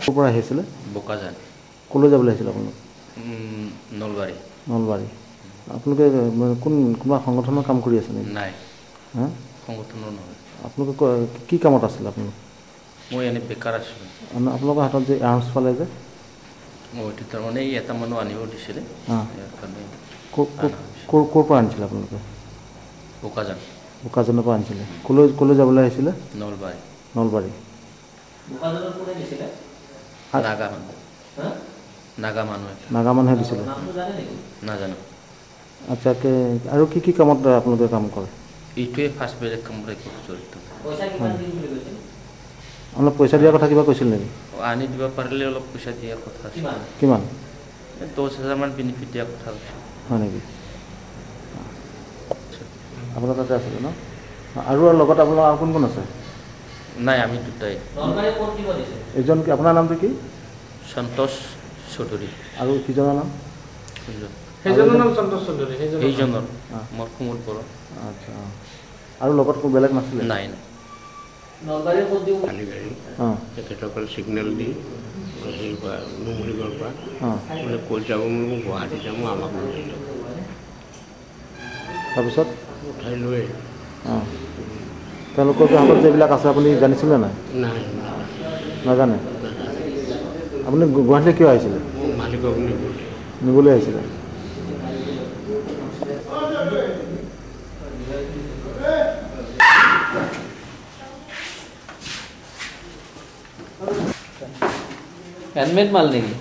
ক'ৰ পৰা আহিছিলে? বোকাজান। ক'লৈ যাবলৈ আহিছিলে আপোনালোক? নলবাৰী। নলবাৰী। আপোনালোকে কোনোবা সংগঠনৰ কাম কৰি আছে নেকি? নাই। হা? সংগঠনৰ নহয়। আপোনালোকে কি কামত আছিলে আপোনালোক? মই এনেই বেকাৰ আছোঁ। আপোনালোকৰ হাতত যে আৰ্মছ পালে যে? এইটো তাৰমানে এটা মানুহ আনিব দিছিলে। ক'ৰ পৰা আনিছিলে আপোনালোকে? বোকাজান। বোকাজানৰ পৰা আনিছিলে। ক'লৈ যাবলৈ আহিছিলে? নলবাৰী। নলবাৰী। বোকাজানৰ কোনে দিছিলে? নাগা মানুহ। নাগা মানুহ। নাগা মানুহে দিছিলে? নাজানো। আচ্ছা, আৰু কি কামত আপোনালোকে কাম কৰে? এইটোৱে ফাৰ্ষ্ট বেলেগ কামত জড়িত। অলপ পইচা দিয়াৰ কথা কিবা কৈছিল নেকি? আনি দিব পাৰিলে অলপ পইচা দিয়াৰ কথা আছিল। কিমান? 10,000 মান বেনিফিট দিয়াৰ কথা কৈছিল। হয় নেকি? আপোনাৰ তাতে আছিলে ন? আৰু লগত আপোনাৰ আৰু কোন আছে? নাই, আমি দুটাই। এজন কি? আপোনাৰ নামটো কি? সন্তোষ চৌধুৰী। আৰু সিজনৰ নাম? সেইজনৰ নাম সন্তোষ চৌধুৰী। সেইজনৰ মোৰ কোমল বড়ো। আচ্ছা, আৰু লগত কোনো বেলেগ নাছিলে? নাই। তেখেতসকল ছিগনেল দি হেৰিৰ পৰা নুমলীগড়ৰ পৰা বোলে ক'ত যাব, মই গুৱাহাটী যাম, আমাক লৈ যাম। তাৰপিছত উঠাই লৈ তেওঁলোকৰ হাতত যিবিলাক আছে আপুনি জানিছিলে নাই? নাই, নাজানে? আপুনি গুৱাহাটীলৈ কিয় আহিছিলে? মালিকক নিবলৈ আহিছিলে? হ্যান্ডমেড মাল নেকি?